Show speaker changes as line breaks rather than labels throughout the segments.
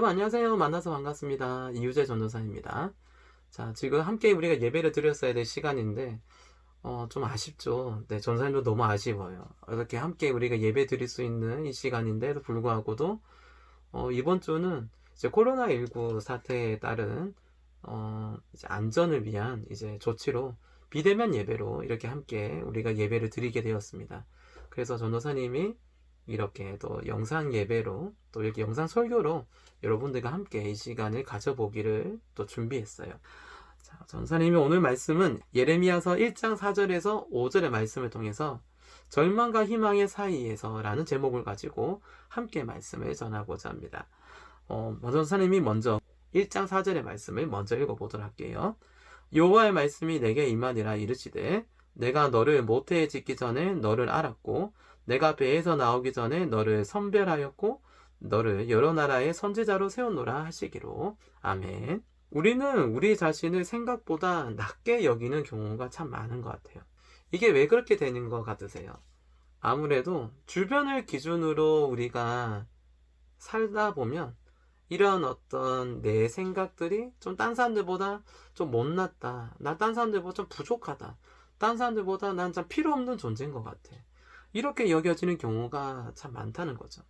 여러분 안녕하세요. 만나서 반갑습니다. 이유재 전도사입니다. 자, 지금 함께 우리가 예배를 드렸어야 될 시간인데 좀 아쉽죠. 네, 전사님도 너무 아쉬워요. 이렇게 함께 우리가 예배 드릴 수 있는 이 시간인데도 불구하고도 이번 주는 이제 코로나19 사태에 따른 이제 안전을 위한 이제 조치로 비대면 예배로 이렇게 함께 우리가 예배를 드리게 되었습니다. 그래서 전도사님이 이렇게 또 영상 예배로 또 이렇게 영상 설교로 여러분들과 함께 이 시간을 가져보기를 또 준비했어요. 자, 전사님이 오늘 말씀은 예레미야서 1장 4절에서 5절의 말씀을 통해서 절망과 희망의 사이에서 라는 제목을 가지고 함께 말씀을 전하고자 합니다. 전사님이 먼저 1장 4절의 말씀을 먼저 읽어보도록 할게요. 여호와의 말씀이 내게 임하니라 이르시되 내가 너를 모태에 짓기 전에 너를 알았고 내가 배에서 나오기 전에 너를 선별하였고 너를 여러 나라의 선지자로 세웠노라 하시기로. 아멘. 우리는 우리 자신을 생각보다 낮게 여기는 경우가 참 많은 것 같아요. 이게 왜 그렇게 되는 것 같으세요? 아무래도 주변을 기준으로 우리가 살다 보면 이런 어떤 내 생각들이 좀 딴 사람들보다 좀 못났다, 나 딴 사람들보다 좀 부족하다, 딴 사람들보다 난 참 필요 없는 존재인 것 같아, 이렇게 여겨지는 경우가 참 많다는 거죠.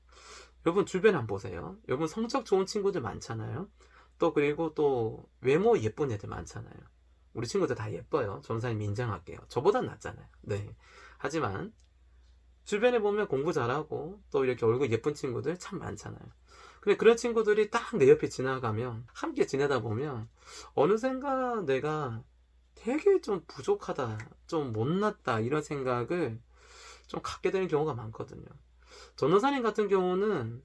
여러분 주변 한번 보세요. 여러분 성적 좋은 친구들 많잖아요. 또 그리고 또 외모 예쁜 애들 많잖아요. 우리 친구들 다 예뻐요. 전사님 인정할게요. 저보단 낫잖아요. 네. 하지만 주변에 보면 공부 잘하고 또 이렇게 얼굴 예쁜 친구들 참 많잖아요. 근데 그런 친구들이 딱 내 옆에 지나가면 함께 지내다 보면 어느샌가 내가 되게 좀 부족하다, 좀 못났다, 이런 생각을 좀 갖게 되는 경우가 많거든요. 전도사님 같은 경우는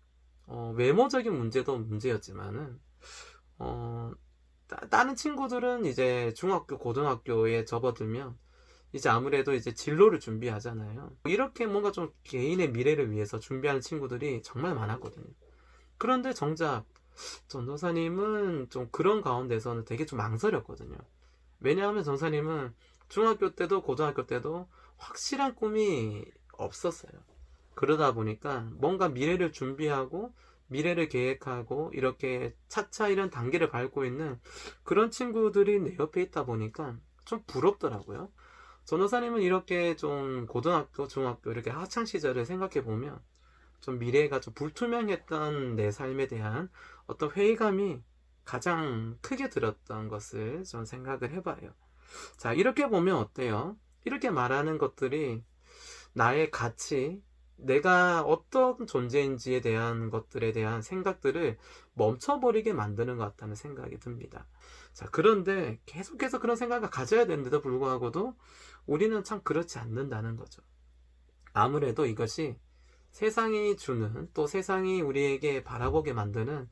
외모적인 문제도 문제였지만은 다른 친구들은 이제 중학교, 고등학교에 접어들면 이제 아무래도 이제 진로를 준비하잖아요. 이렇게 뭔가 좀 개인의 미래를 위해서 준비하는 친구들이 정말 많았거든요. 그런데 정작 전도사님은 좀 그런 가운데서는 되게 좀 망설였거든요. 왜냐하면 전도사님은 중학교 때도 고등학교 때도 확실한 꿈이 없었어요. 그러다 보니까 뭔가 미래를 준비하고 미래를 계획하고 이렇게 차차 이런 단계를 밟고 있는 그런 친구들이 내 옆에 있다 보니까 좀 부럽더라고요. 전도사님은 이렇게 좀 고등학교, 중학교 이렇게 학창 시절을 생각해 보면 좀 미래가 좀 불투명했던 내 삶에 대한 어떤 회의감이 가장 크게 들었던 것을 전 생각을 해봐요. 자, 이렇게 보면 어때요? 이렇게 말하는 것들이 나의 가치, 내가 어떤 존재인지에 대한 것들에 대한 생각들을 멈춰버리게 만드는 것 같다는 생각이 듭니다. 자, 그런데 계속해서 그런 생각을 가져야 되는데도 불구하고도 우리는 참 그렇지 않는다는 거죠. 아무래도 이것이 세상이 주는, 또 세상이 우리에게 바라보게 만드는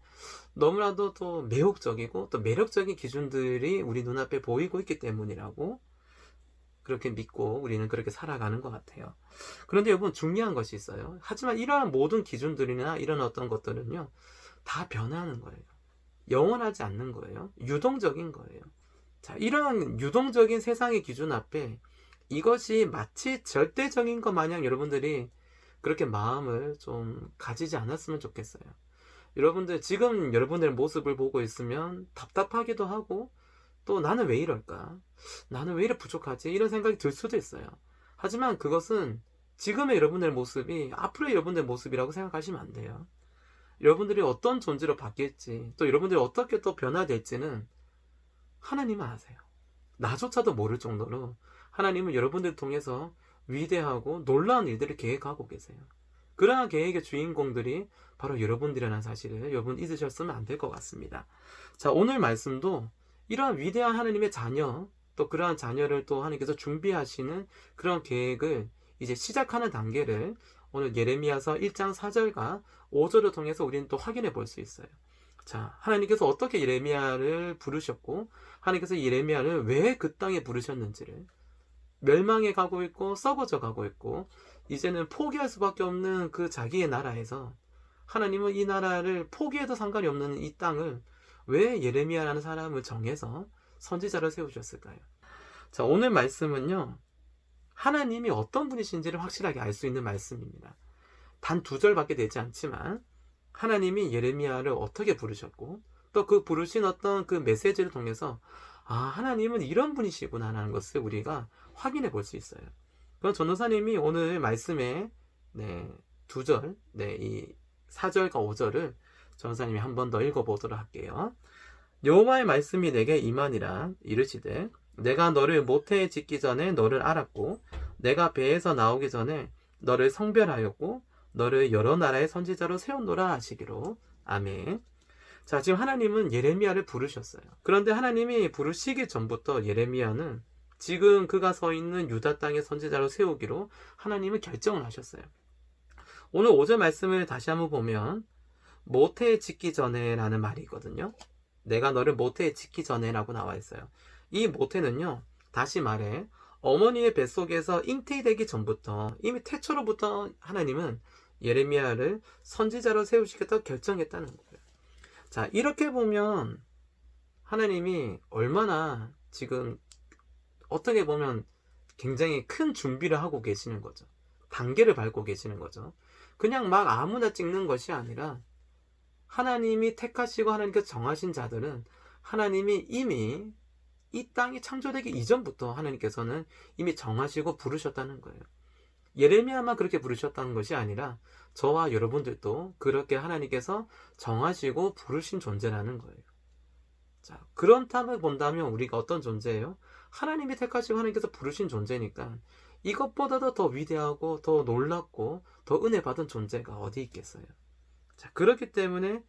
너무나도 또 매혹적이고 또 매력적인 기준들이 우리 눈앞에 보이고 있기 때문이라고 그렇게 믿고 우리는 그렇게 살아가는 것 같아요. 그런데 여러분 중요한 것이 있어요. 하지만 이러한 모든 기준들이나 이런 어떤 것들은요, 다 변하는 거예요. 영원하지 않는 거예요. 유동적인 거예요. 자, 이러한 유동적인 세상의 기준 앞에 이것이 마치 절대적인 것 마냥 여러분들이 그렇게 마음을 좀 가지지 않았으면 좋겠어요. 여러분들 지금 여러분들의 모습을 보고 있으면 답답하기도 하고 또 나는 왜 이럴까? 나는 왜 이렇게 부족하지? 이런 생각이 들 수도 있어요. 하지만 그것은 지금의 여러분들의 모습이 앞으로의 여러분들의 모습이라고 생각하시면 안 돼요. 여러분들이 어떤 존재로 바뀔지, 또 여러분들이 어떻게 또 변화될지는 하나님은 아세요. 나조차도 모를 정도로 하나님은 여러분들을 통해서 위대하고 놀라운 일들을 계획하고 계세요. 그러한 계획의 주인공들이 바로 여러분들이라는 사실을 여러분 잊으셨으면 안 될 것 같습니다. 자, 오늘 말씀도 이러한 위대한 하나님의 자녀, 또 그러한 자녀를 또 하나님께서 준비하시는 그런 계획을 이제 시작하는 단계를 오늘 예레미야서 1장 4절과 5절을 통해서 우리는 또 확인해 볼 수 있어요. 자, 하나님께서 어떻게 예레미야를 부르셨고 하나님께서 예레미야를 왜 그 땅에 부르셨는지를, 멸망해 가고 있고 썩어져 가고 있고 이제는 포기할 수밖에 없는 그 자기의 나라에서 하나님은 이 나라를 포기해도 상관이 없는 이 땅을 왜 예레미야라는 사람을 정해서 선지자를 세우셨을까요? 자, 오늘 말씀은요, 하나님이 어떤 분이신지를 확실하게 알 수 있는 말씀입니다. 단 2절밖에 되지 않지만 하나님이 예레미야를 어떻게 부르셨고 또 그 부르신 어떤 그 메시지를 통해서 하나님은 이런 분이시구나라는 것을 우리가 확인해 볼 수 있어요. 그럼 전도사님이 오늘 말씀에 두 절, 이 4절과 5절을 전도사님이 한 번 더 읽어보도록 할게요. 여호와의 말씀이 내게 임하니라 이르시되 내가 너를 모태에 짓기 전에 너를 알았고 내가 배에서 나오기 전에 너를 성별하였고 너를 여러 나라의 선지자로 세웠노라 하시기로. 아멘. 자, 지금 하나님은 예레미야를 부르셨어요. 그런데 하나님이 부르시기 전부터 예레미야는 지금 그가 서 있는 유다 땅의 선지자로 세우기로 하나님은 결정을 하셨어요. 오늘 5절 말씀을 다시 한번 보면 모태에 짓기 전에 라는 말이 있거든요. 내가 너를 모태에 짓기 전에 라고 나와 있어요. 이 모태는요, 다시 말해 어머니의 뱃속에서 잉태되기 전부터 이미 태초로부터 하나님은 예레미야를 선지자로 세우시겠다고 결정했다는 거예요. 자, 이렇게 보면 하나님이 얼마나 지금 어떻게 보면 굉장히 큰 준비를 하고 계시는 거죠. 단계를 밟고 계시는 거죠. 그냥 막 아무나 찍는 것이 아니라 하나님이 택하시고 하나님께서 정하신 자들은 하나님이 이미 이 땅이 창조되기 이전부터 하나님께서는 이미 정하시고 부르셨다는 거예요. 예레미야만 그렇게 부르셨다는 것이 아니라 저와 여러분들도 그렇게 하나님께서 정하시고 부르신 존재라는 거예요. 자, 그런 탑을 본다면 우리가 어떤 존재예요? 하나님이 택하시고 하나님께서 부르신 존재니까 이것보다도 더 위대하고 더 놀랍고 더 은혜 받은 존재가 어디 있겠어요? 자, 그렇기 때문에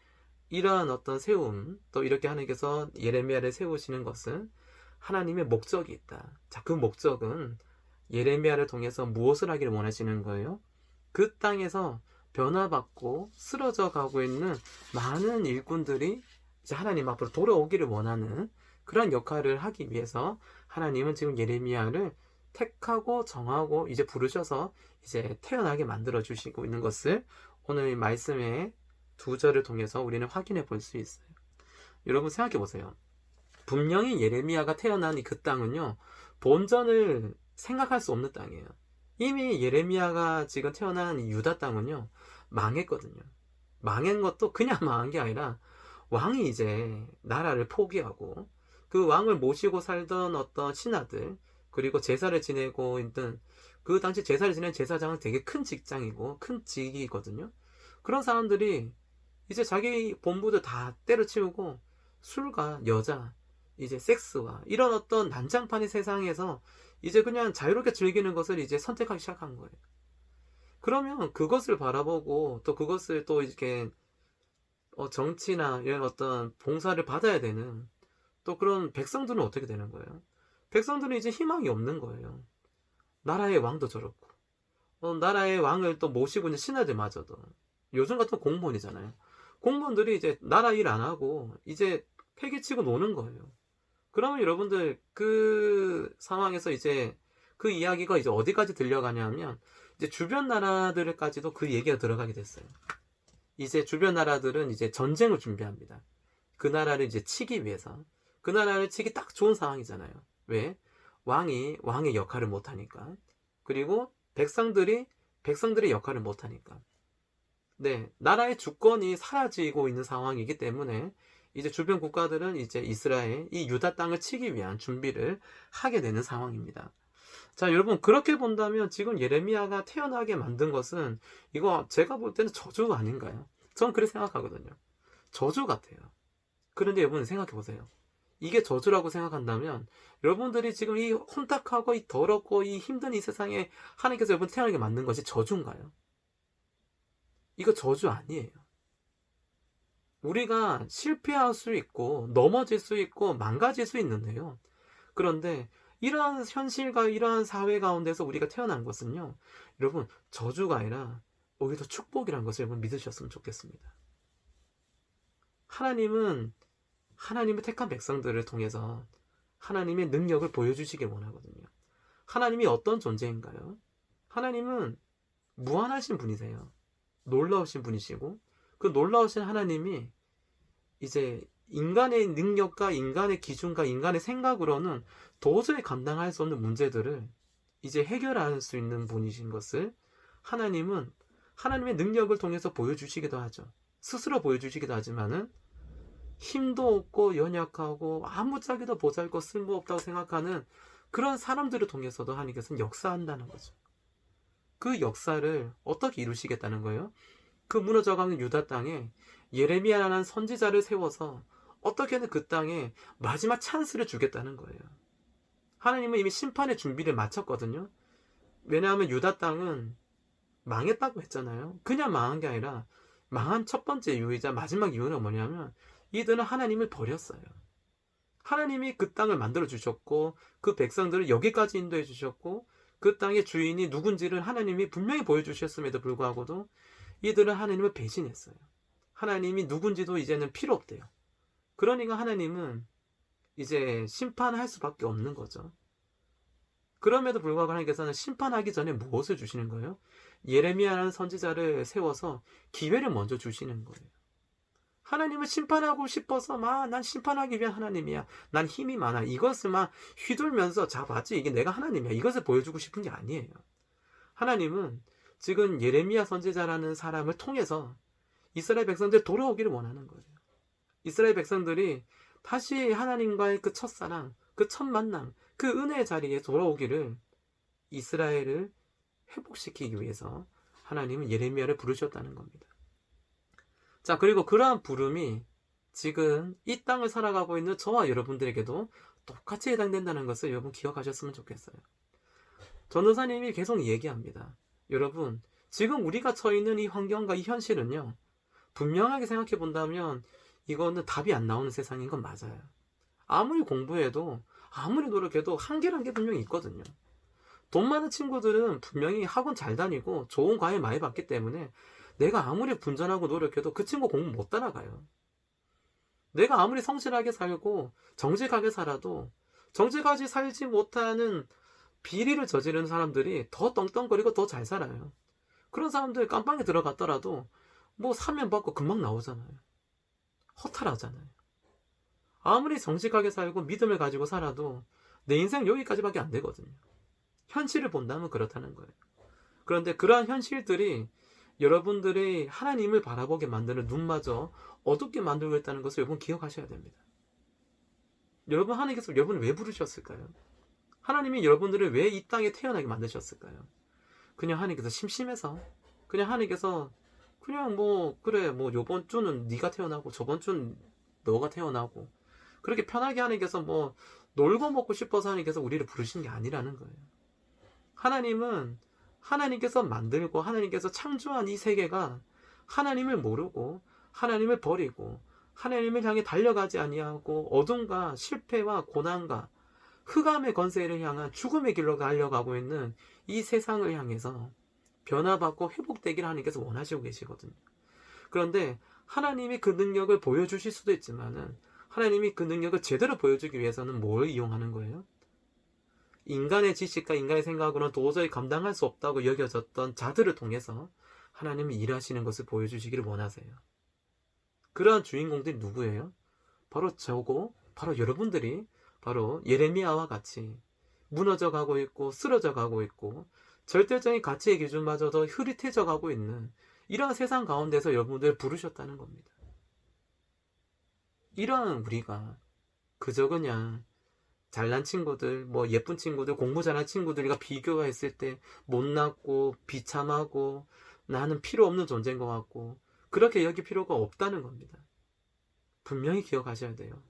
이러한 어떤 세움, 또 이렇게 하나님께서 예레미야를 세우시는 것은 하나님의 목적이 있다. 자, 그 목적은 예레미야를 통해서 무엇을 하기를 원하시는 거예요? 그 땅에서 변화받고 쓰러져 가고 있는 많은 일꾼들이 이제 하나님 앞으로 돌아오기를 원하는 그런 역할을 하기 위해서 하나님은 지금 예레미야를 택하고 정하고 이제 부르셔서 이제 태어나게 만들어 주시고 있는 것을 오늘 말씀의 두 절을 통해서 우리는 확인해 볼 수 있어요. 여러분 생각해 보세요. 분명히 예레미야가 태어난 이 그 땅은요, 본전을 생각할 수 없는 땅이에요. 이미 예레미야가 지금 태어난 이 유다 땅은요, 망했거든요. 망한 것도 그냥 망한 게 아니라 왕이 이제 나라를 포기하고 그 왕을 모시고 살던 어떤 신하들, 그리고 제사를 지내고 있던 그 당시 제사를 지내는 제사장은 되게 큰 직장이고 큰 직이거든요. 그런 사람들이 이제 자기 본부도 다 때려치우고 술과 여자, 이제 섹스와 이런 어떤 난장판의 세상에서 이제 그냥 자유롭게 즐기는 것을 이제 선택하기 시작한 거예요. 그러면 그것을 바라보고 또 그것을 또 이렇게 정치나 이런 어떤 봉사를 받아야 되는 또 그런 백성들은 어떻게 되는 거예요? 백성들은 이제 희망이 없는 거예요. 나라의 왕도 저렇고 나라의 왕을 또 모시고 있는 신하들마저도 요즘 같은 공무원이잖아요. 공무원들이 이제 나라 일 안 하고 이제 패기치고 노는 거예요. 그러면 여러분들 그 상황에서 이제 그 이야기가 이제 어디까지 들려가냐면 이제 주변 나라들까지도 그 얘기가 들어가게 됐어요. 이제 주변 나라들은 이제 전쟁을 준비합니다. 그 나라를 이제 치기 위해서. 그 나라를 치기 딱 좋은 상황이잖아요. 왜? 왕의 역할을 못하니까. 그리고 백성들의 역할을 못하니까. 네, 나라의 주권이 사라지고 있는 상황이기 때문에 이제 주변 국가들은 이제 이스라엘, 이 유다 땅을 치기 위한 준비를 하게 되는 상황입니다. 자, 여러분 그렇게 본다면 지금 예레미야가 태어나게 만든 것은 이거 제가 볼 때는 저주 아닌가요? 전 그렇게 생각하거든요. 저주 같아요. 그런데 여러분 생각해 보세요. 이게 저주라고 생각한다면 여러분들이 지금 이 혼탁하고 이 더럽고 이 힘든 이 세상에 하나님께서 여러분 태어나게 만든 것이 저주인가요? 이거 저주 아니에요. 우리가 실패할 수 있고 넘어질 수 있고 망가질 수 있는데요. 그런데 이러한 현실과 이러한 사회 가운데서 우리가 태어난 것은요, 여러분 저주가 아니라 오히려 축복이라는 것을 여러분 믿으셨으면 좋겠습니다. 하나님은 하나님의 택한 백성들을 통해서 하나님의 능력을 보여주시길 원하거든요. 하나님이 어떤 존재인가요? 하나님은 무한하신 분이세요. 놀라우신 분이시고 그 놀라우신 하나님이 이제 인간의 능력과 인간의 기준과 인간의 생각으로는 도저히 감당할 수 없는 문제들을 이제 해결할 수 있는 분이신 것을 하나님은 하나님의 능력을 통해서 보여주시기도 하죠. 스스로 보여주시기도 하지만은 힘도 없고 연약하고 아무짝에도 보잘것 쓸모없다고 생각하는 그런 사람들을 통해서도 하나님께서는 역사한다는 거죠. 그 역사를 어떻게 이루시겠다는 거예요? 그 무너져가는 유다 땅에 예레미야라는 선지자를 세워서 어떻게든 그 땅에 마지막 찬스를 주겠다는 거예요. 하나님은 이미 심판의 준비를 마쳤거든요. 왜냐하면 유다 땅은 망했다고 했잖아요. 그냥 망한 게 아니라 망한 첫 번째 이유이자 마지막 이유는 뭐냐면 이들은 하나님을 버렸어요. 하나님이 그 땅을 만들어 주셨고 그 백성들을 여기까지 인도해 주셨고 그 땅의 주인이 누군지를 하나님이 분명히 보여주셨음에도 불구하고도 이들은 하나님을 배신했어요. 하나님이 누군지도 이제는 필요 없대요. 그러니까 하나님은 이제 심판할 수밖에 없는 거죠. 그럼에도 불구하고 하나님께서는 심판하기 전에 무엇을 주시는 거예요? 예레미야라는 선지자를 세워서 기회를 먼저 주시는 거예요. 하나님을 심판하고 싶어서 난 심판하기 위한 하나님이야. 난 힘이 많아. 이것을 막 휘둘면서 자 봤지 이게 내가 하나님이야. 이것을 보여주고 싶은 게 아니에요. 하나님은 지금 예레미야 선지자라는 사람을 통해서 이스라엘 백성들이 돌아오기를 원하는 거예요. 이스라엘 백성들이 다시 하나님과의 그 첫사랑, 그 첫 만남, 그 은혜의 자리에 돌아오기를 이스라엘을 회복시키기 위해서 하나님은 예레미야를 부르셨다는 겁니다. 자, 그리고 그러한 부름이 지금 이 땅을 살아가고 있는 저와 여러분들에게도 똑같이 해당된다는 것을 여러분 기억하셨으면 좋겠어요. 전도사님이 계속 얘기합니다. 여러분, 지금 우리가 처해 있는 이 환경과 이 현실은요, 분명하게 생각해 본다면 이거는 답이 안 나오는 세상인 건 맞아요. 아무리 공부해도 아무리 노력해도 한계란 게 분명히 있거든요. 돈 많은 친구들은 분명히 학원 잘 다니고 좋은 과외 많이 받기 때문에 내가 아무리 분전하고 노력해도 그 친구 공부 못 따라가요. 내가 아무리 성실하게 살고 정직하게 살아도 정직하게 살지 못하는 비리를 저지르는 사람들이 더 떵떵거리고 더 잘 살아요. 그런 사람들 깜빵에 들어갔더라도 뭐 사면 받고 금방 나오잖아요. 허탈하잖아요. 아무리 정직하게 살고 믿음을 가지고 살아도 내 인생 여기까지밖에 안 되거든요. 현실을 본다면 그렇다는 거예요. 그런데 그러한 현실들이 여러분들이 하나님을 바라보게 만드는 눈마저 어둡게 만들고 있다는 것을 여러분 기억하셔야 됩니다. 여러분, 하나님께서 여러분을 왜 부르셨을까요? 하나님이 여러분들을 왜 이 땅에 태어나게 만드셨을까요? 그냥 하나님께서 심심해서, 그냥 하나님께서 그냥 그래 요번 주는 네가 태어나고 저번 주는 너가 태어나고 그렇게 편하게 하나님께서 놀고 먹고 싶어서 하나님께서 우리를 부르신 게 아니라는 거예요. 하나님은 하나님께서 만들고 하나님께서 창조한 이 세계가 하나님을 모르고 하나님을 버리고 하나님을 향해 달려가지 아니하고 어둠과 실패와 고난과 흑암의 권세를 향한 죽음의 길로 달려가고 있는 이 세상을 향해서 변화받고 회복되기를 하나님께서 원하시고 계시거든요. 그런데 하나님이 그 능력을 보여주실 수도 있지만은 하나님이 그 능력을 제대로 보여주기 위해서는 뭘 이용하는 거예요? 인간의 지식과 인간의 생각으로는 도저히 감당할 수 없다고 여겨졌던 자들을 통해서 하나님이 일하시는 것을 보여주시기를 원하세요. 그러한 주인공들이 누구예요? 바로 저고 바로 여러분들이 바로 예레미야와 같이 무너져 가고 있고 쓰러져 가고 있고 절대적인 가치의 기준마저도 흐릿해져 가고 있는 이러한 세상 가운데서 여러분들 부르셨다는 겁니다. 이러한 우리가 그저 그냥 잘난 친구들, 예쁜 친구들, 공부 잘하는 친구들과 비교했을 때 못났고 비참하고 나는 필요 없는 존재인 것 같고 그렇게 여길 필요가 없다는 겁니다. 분명히 기억하셔야 돼요.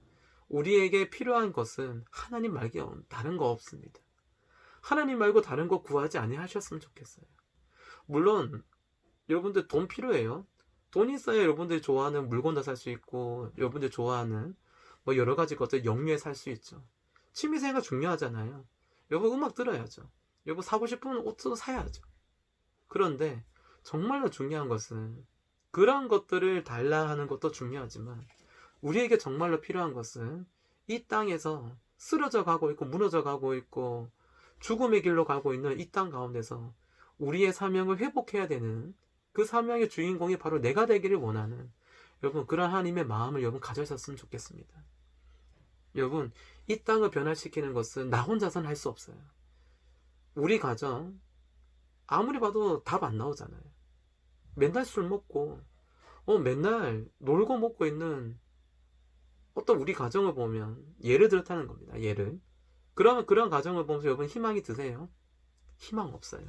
우리에게 필요한 것은 하나님 말고 다른 거 없습니다. 하나님 말고 다른 거 구하지 아니하셨으면 좋겠어요. 물론 여러분들 돈 필요해요. 돈 있어야 여러분들이 좋아하는 물건도 살 수 있고 여러분들이 좋아하는 여러 가지 것들 영유해 살 수 있죠. 취미생활 중요하잖아요. 여러분 음악 들어야죠. 여러분 사고 싶은 옷도 사야죠. 그런데 정말로 중요한 것은 그런 것들을 달라 하는 것도 중요하지만 우리에게 정말로 필요한 것은 이 땅에서 쓰러져 가고 있고 무너져 가고 있고 죽음의 길로 가고 있는 이 땅 가운데서 우리의 사명을 회복해야 되는 그 사명의 주인공이 바로 내가 되기를 원하는 여러분 그런 하나님의 마음을 여러분 가져셨으면 좋겠습니다. 여러분 이 땅을 변화시키는 것은 나 혼자서는 할 수 없어요. 우리 가정 아무리 봐도 답 안 나오잖아요. 맨날 술 먹고 맨날 놀고 먹고 있는 어떤 우리 가정을 보면 예를 들었다는 겁니다. 예를. 그러면 그런 가정을 보면서 여러분 희망이 드세요? 희망 없어요.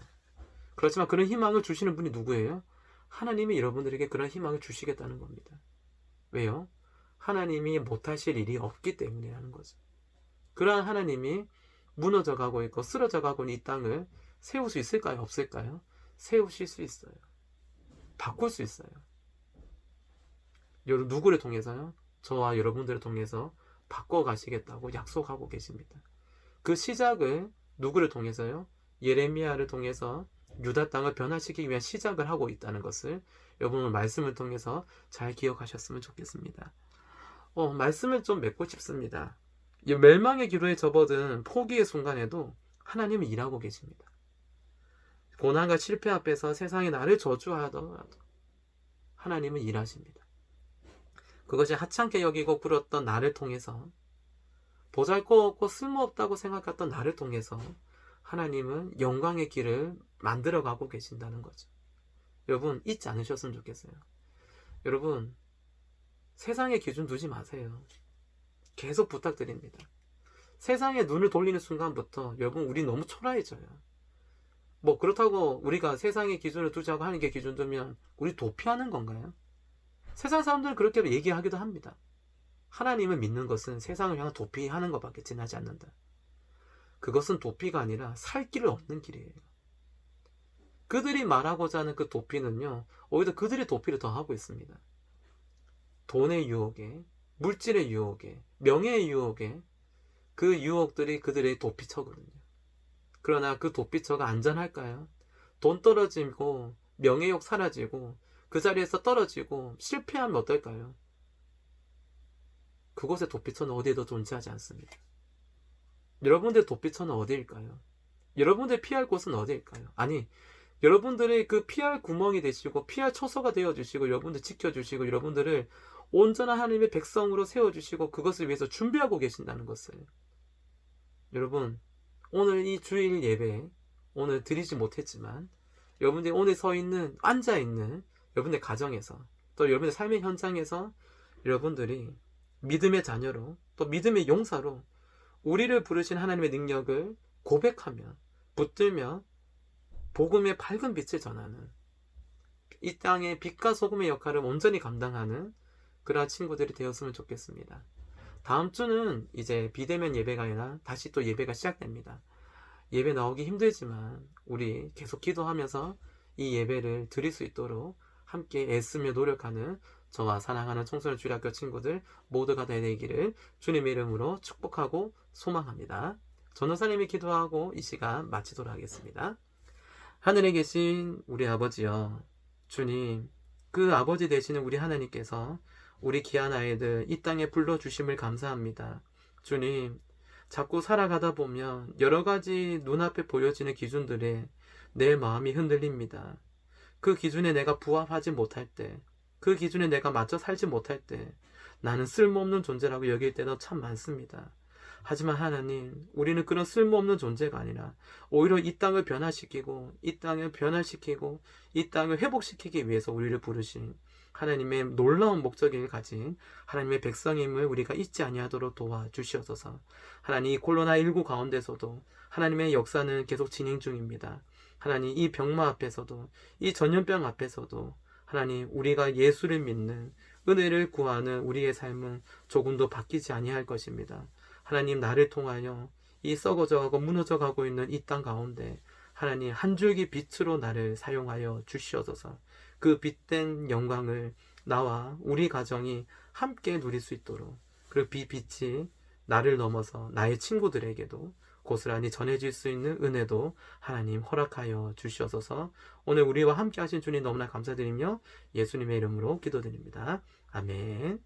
그렇지만 그런 희망을 주시는 분이 누구예요? 하나님이 여러분들에게 그런 희망을 주시겠다는 겁니다. 왜요? 하나님이 못하실 일이 없기 때문이라는 거죠. 그러한 하나님이 무너져 가고 있고 쓰러져 가고 있는 이 땅을 세울 수 있을까요? 없을까요? 세우실 수 있어요. 바꿀 수 있어요. 여러분 누구를 통해서요? 저와 여러분들을 통해서 바꿔가시겠다고 약속하고 계십니다. 그 시작을 누구를 통해서요? 예레미야를 통해서 유다 땅을 변화시키기 위한 시작을 하고 있다는 것을 여러분 말씀을 통해서 잘 기억하셨으면 좋겠습니다. 말씀을 좀 맺고 싶습니다. 이 멸망의 기로에 접어든 포기의 순간에도 하나님은 일하고 계십니다. 고난과 실패 앞에서 세상이 나를 저주하더라도 하나님은 일하십니다. 그것이 하찮게 여기고 굴었던 나를 통해서, 보잘것없고 쓸모없다고 생각했던 나를 통해서 하나님은 영광의 길을 만들어가고 계신다는 거죠. 여러분 잊지 않으셨으면 좋겠어요. 여러분 세상의 기준 두지 마세요. 계속 부탁드립니다. 세상에 눈을 돌리는 순간부터 여러분 우리 너무 초라해져요. 그렇다고 우리가 세상의 기준을 두자고 하는 게 기준 두면 우리 도피하는 건가요? 세상 사람들은 그렇게 얘기하기도 합니다. 하나님을 믿는 것은 세상을 향해 도피하는 것밖에 지나지 않는다. 그것은 도피가 아니라 살 길을 얻는 길이에요. 그들이 말하고자 하는 그 도피는요, 오히려 그들이 도피를 더 하고 있습니다. 돈의 유혹에, 물질의 유혹에, 명예의 유혹에, 그 유혹들이 그들의 도피처거든요. 그러나 그 도피처가 안전할까요? 돈 떨어지고 명예욕 사라지고 그 자리에서 떨어지고 실패하면 어떨까요? 그곳의 도피처는 어디에도 존재하지 않습니다. 여러분들의 도피처는 어디일까요? 여러분들이 피할 곳은 어디일까요? 아니, 여러분들의 그 피할 구멍이 되시고 피할 초소가 되어주시고 여러분들 지켜주시고 여러분들을 온전한 하나님의 백성으로 세워주시고 그것을 위해서 준비하고 계신다는 것을 여러분 오늘 이 주일 예배 오늘 드리지 못했지만 여러분들이 오늘 서있는 앉아있는 여러분의 가정에서 또 여러분의 삶의 현장에서 여러분들이 믿음의 자녀로 또 믿음의 용사로 우리를 부르신 하나님의 능력을 고백하며 붙들며 복음의 밝은 빛을 전하는 이 땅의 빛과 소금의 역할을 온전히 감당하는 그러한 친구들이 되었으면 좋겠습니다. 다음 주는 이제 비대면 예배가 아니라 다시 또 예배가 시작됩니다. 예배 나오기 힘들지만 우리 계속 기도하면서 이 예배를 드릴 수 있도록 함께 애쓰며 노력하는 저와 사랑하는 청소년 주일학교 친구들 모두가 되기를 주님의 이름으로 축복하고 소망합니다. 전도사님이 기도하고 이 시간 마치도록 하겠습니다. 하늘에 계신 우리 아버지여, 주님, 그 아버지 되시는 우리 하나님께서 우리 귀한 아이들 이 땅에 불러주심을 감사합니다. 주님, 자꾸 살아가다 보면 여러 가지 눈앞에 보여지는 기준들에 내 마음이 흔들립니다. 그 기준에 내가 부합하지 못할 때, 그 기준에 내가 맞춰 살지 못할 때 나는 쓸모없는 존재라고 여길 때도 참 많습니다. 하지만 하나님, 우리는 그런 쓸모없는 존재가 아니라 오히려 이 땅을 변화시키고 이 땅을 회복시키기 위해서 우리를 부르신 하나님의 놀라운 목적을 가진 하나님의 백성임을 우리가 잊지 아니하도록 도와주시옵소서. 하나님, 이 코로나19 가운데서도 하나님의 역사는 계속 진행 중입니다. 하나님, 이 병마 앞에서도 이 전염병 앞에서도 하나님, 우리가 예수를 믿는 은혜를 구하는 우리의 삶은 조금도 바뀌지 아니할 것입니다. 하나님, 나를 통하여 이 썩어져가고 무너져가고 있는 이 땅 가운데 하나님 한 줄기 빛으로 나를 사용하여 주시옵소서. 그 빛된 영광을 나와 우리 가정이 함께 누릴 수 있도록, 그리고 빛이 나를 넘어서 나의 친구들에게도 고스란히 전해질 수 있는 은혜도 하나님 허락하여 주시옵소서. 오늘 우리와 함께 하신 주님 너무나 감사드리며 예수님의 이름으로 기도드립니다. 아멘.